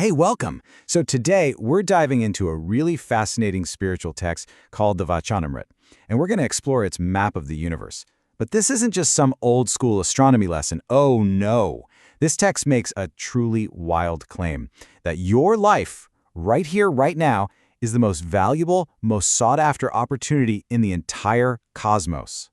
Hey, welcome. So today we're diving into a really fascinating spiritual text called the Vachnamrut, and we're going to explore its map of the universe. But this isn't just some old school astronomy lesson. Oh no. This text makes a truly wild claim that your life, right here, right now, is the most valuable, most sought after opportunity in the entire cosmos.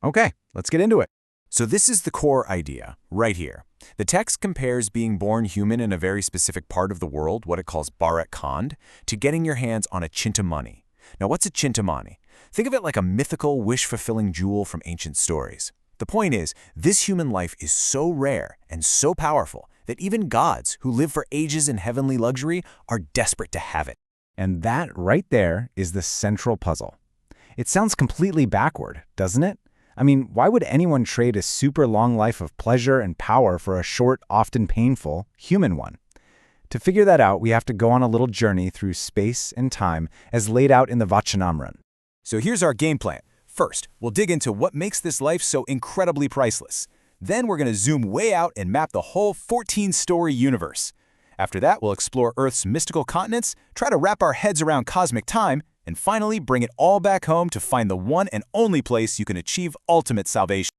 Okay, let's get into it. So this is the core idea, right here. The text compares being born human in a very specific part of the world, what it calls Bharat Khand, to getting your hands on a chintamani. Now what's a chintamani? Think of it like a mythical, wish-fulfilling jewel from ancient stories. The point is, this human life is so rare and so powerful that even gods, who live for ages in heavenly luxury, are desperate to have it. And that right there is the central puzzle. It sounds completely backward, doesn't it? I mean, why would anyone trade a super long life of pleasure and power for a short, often painful, human one? To figure that out, we have to go on a little journey through space and time as laid out in the Vachnamrut. So here's our game plan. First, we'll dig into what makes this life so incredibly priceless. Then we're going to zoom way out and map the whole 14-story universe. After that, we'll explore Earth's mystical continents, try to wrap our heads around cosmic time, and finally bring it all back home to find the one and only place you can achieve ultimate salvation.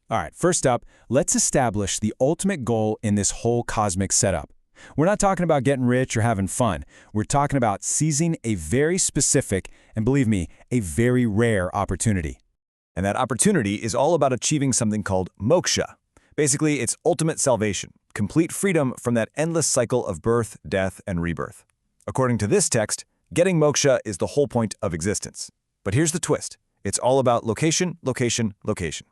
All right, first up, let's establish the ultimate goal in this whole cosmic setup. We're not talking about getting rich or having fun. We're talking about seizing a very specific, and believe me, a very rare opportunity. And that opportunity is all about achieving something called moksha. Basically, it's ultimate salvation, complete freedom from that endless cycle of birth, death, and rebirth. According to this text, getting moksha is the whole point of existence. But here's the twist. It's all about location, location, location.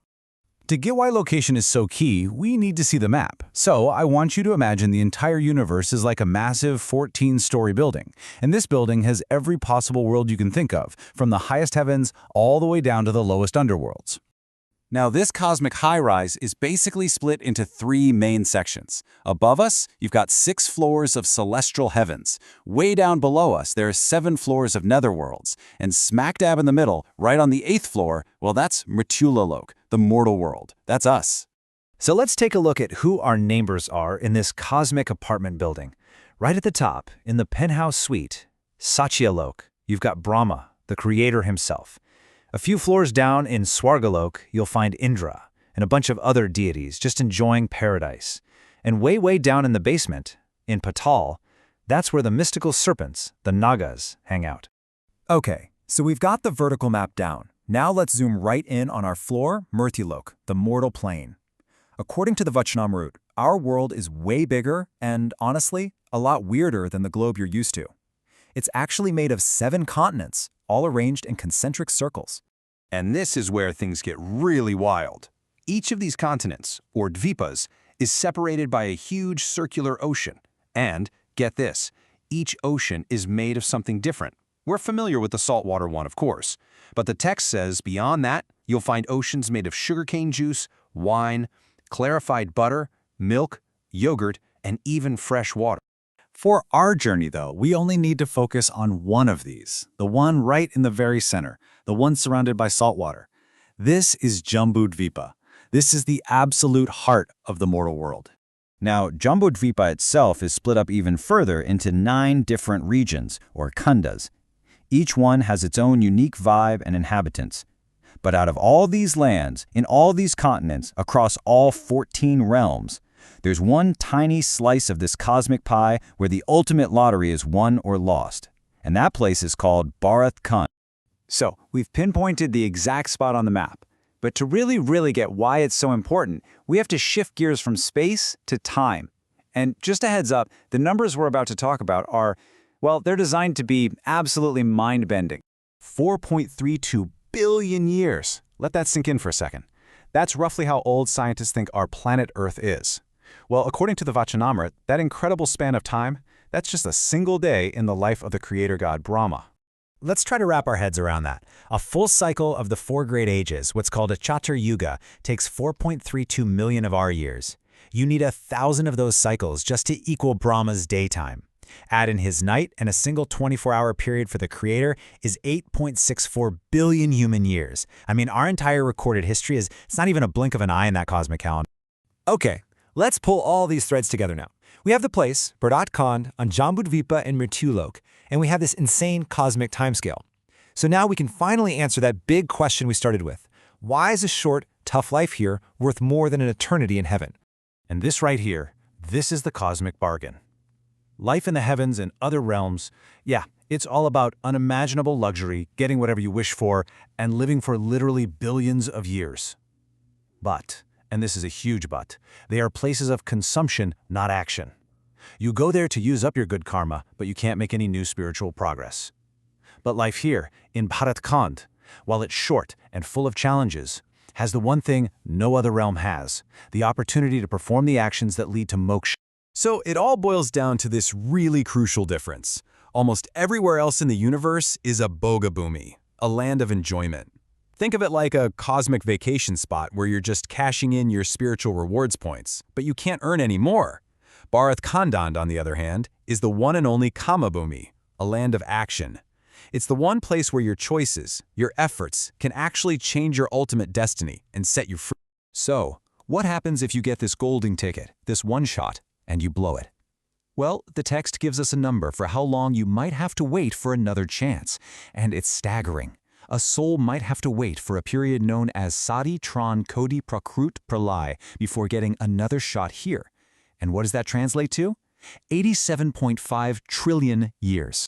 To get why location is so key, we need to see the map. So I want you to imagine the entire universe is like a massive 14-story building. And this building has every possible world you can think of, from the highest heavens all the way down to the lowest underworlds. Now, this cosmic high-rise is basically split into three main sections. Above us, you've got 6 floors of celestial heavens. Way down below us, there are 7 floors of netherworlds. And smack dab in the middle, right on the 8th floor, well, that's Mrityulok, the mortal world. That's us. So let's take a look at who our neighbors are in this cosmic apartment building. Right at the top, in the penthouse suite, Satyalok, you've got Brahma, the creator himself. A few floors down in Swargalok, you'll find Indra and a bunch of other deities just enjoying paradise. And way down in the basement, in Patal, that's where the mystical serpents, the Nagas, hang out. Okay, so we've got the vertical map down. Now let's zoom right in on our floor, Mrityulok, the mortal plane. According to the Vachnamrut, our world is way bigger and, honestly, a lot weirder than the globe you're used to. It's actually made of 7 continents, all arranged in concentric circles. And this is where things get really wild. Each of these continents, or dvipas, is separated by a huge circular ocean. And, get this, each ocean is made of something different. We're familiar with the saltwater one, of course. But the text says beyond that, you'll find oceans made of sugarcane juice, wine, clarified butter, milk, yogurt, and even fresh water. For our journey, though, we only need to focus on one of these, the one right in the very center, the one surrounded by salt water. This is Jambudvipa. This is the absolute heart of the mortal world. Now, Jambudvipa itself is split up even further into 9 different regions, or khandas. Each one has its own unique vibe and inhabitants. But out of all these lands, in all these continents, across all 14 realms, there's one tiny slice of this cosmic pie where the ultimate lottery is won or lost. And that place is called Bharat Khand. So we've pinpointed the exact spot on the map. But to really get why it's so important, we have to shift gears from space to time. And just a heads up, the numbers we're about to talk about are, well, they're designed to be absolutely mind-bending. 4.32 billion years. Let that sink in for a second. That's roughly how old scientists think our planet Earth is. Well, according to the Vachnamrut, that incredible span of time, that's just a single day in the life of the creator god Brahma. Let's try to wrap our heads around that. A full cycle of the 4 great ages, what's called a Chatur Yuga, takes 4.32 million of our years. You need 1,000 of those cycles just to equal Brahma's daytime. Add in his night, and a single 24-hour period for the creator is 8.64 billion human years. I mean, our entire recorded history it's not even a blink of an eye in that cosmic calendar. Okay, let's pull all these threads together now. We have the place, Burdot Khand, on Jambudvipa and Mrityulok, and we have this insane cosmic timescale. So now we can finally answer that big question we started with. Why is a short, tough life here worth more than an eternity in heaven? And this right here, this is the cosmic bargain. Life in the heavens and other realms, yeah, it's all about unimaginable luxury, getting whatever you wish for, and living for literally billions of years. But, and this is a huge but, they are places of consumption, not action. You go there to use up your good karma, but you can't make any new spiritual progress. But life here, in Bharat Khand, while it's short and full of challenges, has the one thing no other realm has, the opportunity to perform the actions that lead to moksha. So it all boils down to this really crucial difference. Almost everywhere else in the universe is a Bogabhumi, a land of enjoyment. Think of it like a cosmic vacation spot where you're just cashing in your spiritual rewards points, but you can't earn any more. Bharat Khand, on the other hand, is the one and only Kamabhumi, a land of action. It's the one place where your choices, your efforts, can actually change your ultimate destiny and set you free. So, what happens if you get this golden ticket, this one shot, and you blow it? Well, the text gives us a number for how long you might have to wait for another chance, and it's staggering. A soul might have to wait for a period known as Sadi Tron Kodi Prakrut Pralay before getting another shot here. And what does that translate to? 87.5 trillion years.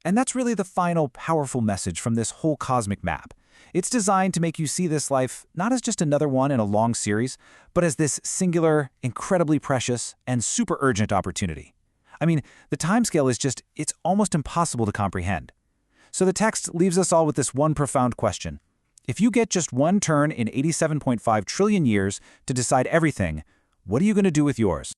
And that's really the final powerful message from this whole cosmic map. It's designed to make you see this life not as just another one in a long series, but as this singular, incredibly precious, and super urgent opportunity. I mean, the timescale is just, it's almost impossible to comprehend. So the text leaves us all with this one profound question. If you get just one turn in 87.5 trillion years to decide everything, what are you going to do with yours?